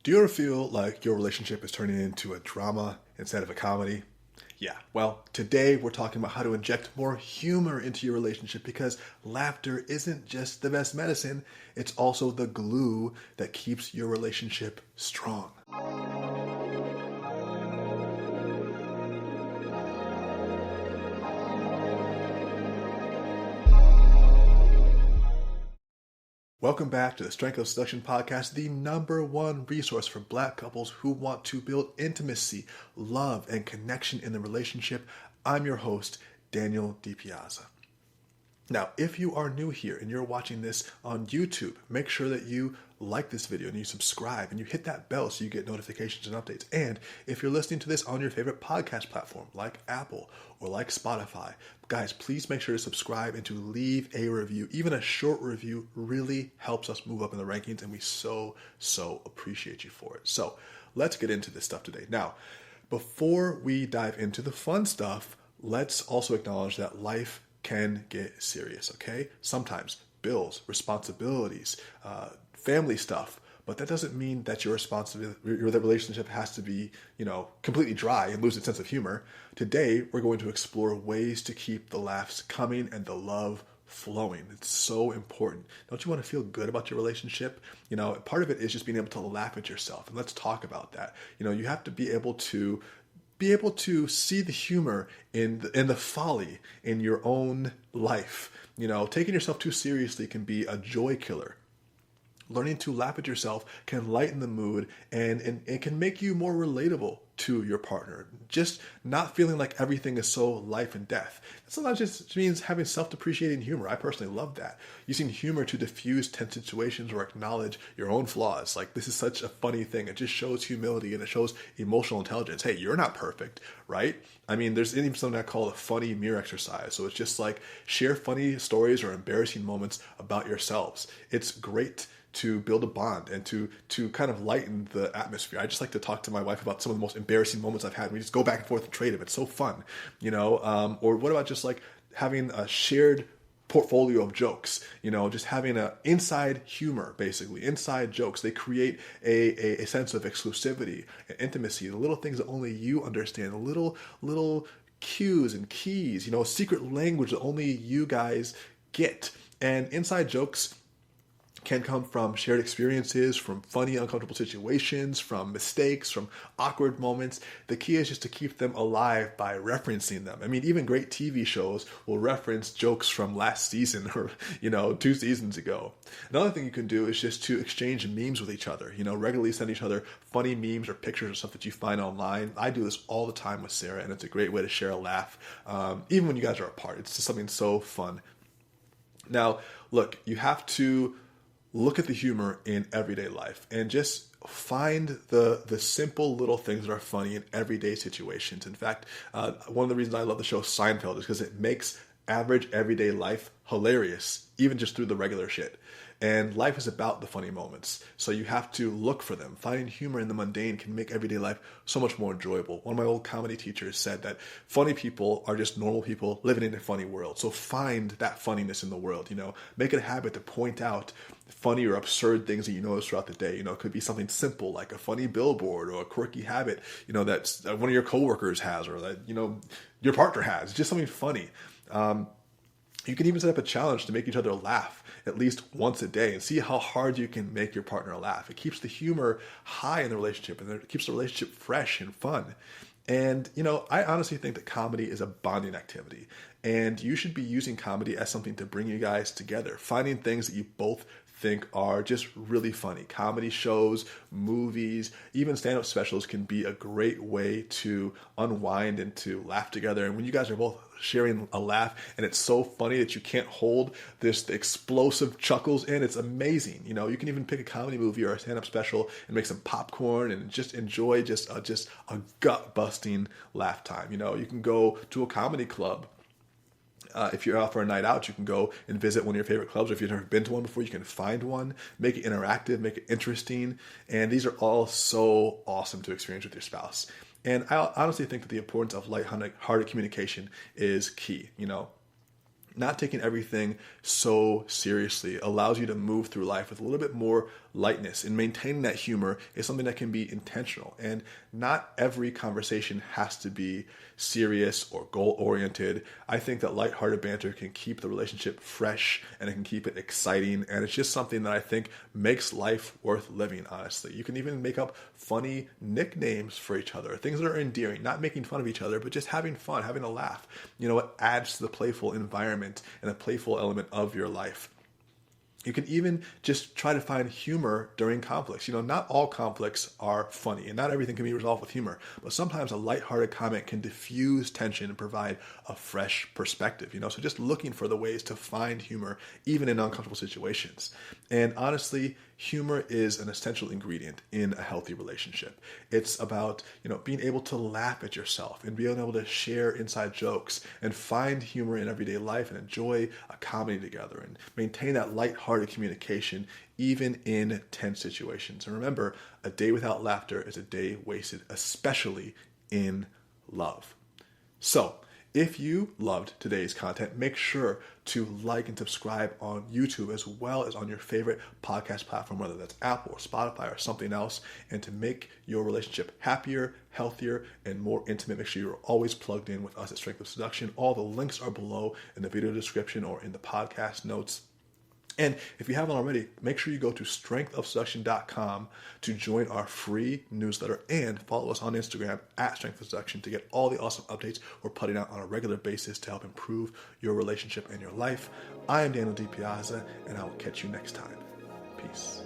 Do you ever feel like your relationship is turning into a drama instead of a comedy? Yeah, well, today we're talking about how to inject more humor into your relationship because laughter isn't just the best medicine, it's also the glue that keeps your relationship strong. Welcome back to the Strength of Seduction podcast, the number one resource for Black couples who want to build intimacy, love, and connection in the relationship. I'm your host, Daniel DiPiazza. Now, if you are new here and you're watching this on YouTube, make sure that you like this video and you subscribe and you hit that bell so you get notifications and updates. And if you're listening to this on your favorite podcast platform like Apple or like Spotify, guys, please make sure to subscribe and to leave a review. Even a short review really helps us move up in the rankings, and we so appreciate you for it. So let's get into this stuff today. Now, before we dive into the fun stuff, let's also acknowledge that life can get serious, okay? Sometimes bills, responsibilities, family stuff, but that doesn't mean that your relationship has to be, completely dry and lose its sense of humor. Today, we're going to explore ways to keep the laughs coming and the love flowing. It's so important. Don't you want to feel good about your relationship? Part of it is just being able to laugh at yourself, and let's talk about that. You have to be able to see the humor in the folly in your own life. Taking yourself too seriously can be a joy killer. Learning to laugh at yourself can lighten the mood and it can make you more relatable to your partner. Just not feeling like everything is so life and death. That sometimes just means having self-depreciating humor. I personally love that. Using humor to diffuse tense situations or acknowledge your own flaws. Like, this is such a funny thing. It just shows humility and it shows emotional intelligence. Hey, you're not perfect, right? I mean, there's even something I call a funny mirror exercise. So it's just like share funny stories or embarrassing moments about yourselves. It's great to build a bond and to kind of lighten the atmosphere. I just like to talk to my wife about some of the most embarrassing moments I've had. We just go back and forth and trade them. It's so fun, or what about just like having a shared portfolio of jokes, just having a inside humor, basically inside jokes. They create a sense of exclusivity and intimacy, the little things that only you understand, the little cues and keys, secret language that only you guys get. And inside jokes can come from shared experiences, from funny, uncomfortable situations, from mistakes, from awkward moments. The key is just to keep them alive by referencing them. I mean, even great TV shows will reference jokes from last season or, 2 seasons ago. Another thing you can do is just to exchange memes with each other. Regularly send each other funny memes or pictures or stuff that you find online. I do this all the time with Sarah, and it's a great way to share a laugh, even when you guys are apart. It's just something so fun. Now, look, you have to look at the humor in everyday life and just find the simple little things that are funny in everyday situations. In fact, one of the reasons I love the show Seinfeld is because it makes average everyday life hilarious, even just through the regular shit. And life is about the funny moments. So you have to look for them. Finding humor in the mundane can make everyday life so much more enjoyable. One of my old comedy teachers said that funny people are just normal people living in a funny world. So find that funniness in the world, Make it a habit to point out funny or absurd things that you notice throughout the day. It could be something simple like a funny billboard or a quirky habit, that one of your coworkers has or that, your partner has. Just something funny. You can even set up a challenge to make each other laugh at least once a day and see how hard you can make your partner laugh. It keeps the humor high in the relationship and it keeps the relationship fresh and fun. And, I honestly think that comedy is a bonding activity, and you should be using comedy as something to bring you guys together, finding things that you both think are just really funny. Comedy shows, movies, even stand-up specials can be a great way to unwind and to laugh together. And when you guys are both sharing a laugh and it's so funny that you can't hold this explosive chuckles in, it's amazing. You can even pick a comedy movie or a stand-up special and make some popcorn and just enjoy just a gut-busting laugh time. You can go to a comedy club. If you're out for a night out, you can go and visit one of your favorite clubs. Or if you've never been to one before, you can find one, make it interactive, make it interesting. And these are all so awesome to experience with your spouse. And I honestly think that the importance of lighthearted communication is key. Not taking everything so seriously allows you to move through life with a little bit more lightness, and maintaining that humor is something that can be intentional. And not every conversation has to be serious or goal-oriented. I think that lighthearted banter can keep the relationship fresh, and it can keep it exciting, and it's just something that I think makes life worth living, honestly. You can even make up funny nicknames for each other, things that are endearing, not making fun of each other, but just having fun, having a laugh. It adds to the playful environment and a playful element of your life. You can even just try to find humor during conflicts. Not all conflicts are funny, and not everything can be resolved with humor, but sometimes a lighthearted comment can diffuse tension and provide a fresh perspective. So just looking for the ways to find humor even in uncomfortable situations. And honestly, humor is an essential ingredient in a healthy relationship. It's about, being able to laugh at yourself and being able to share inside jokes and find humor in everyday life and enjoy a comedy together and maintain that lighthearted communication even in tense situations. And remember, a day without laughter is a day wasted, especially in love. So, if you loved today's content, make sure to like and subscribe on YouTube as well as on your favorite podcast platform, whether that's Apple or Spotify or something else. And to make your relationship happier, healthier, and more intimate, make sure you're always plugged in with us at Strength of Seduction. All the links are below in the video description or in the podcast notes. And if you haven't already, make sure you go to strengthofseduction.com to join our free newsletter and follow us on Instagram at Strength of Seduction to get all the awesome updates we're putting out on a regular basis to help improve your relationship and your life. I am Daniel DiPiazza, and I will catch you next time. Peace.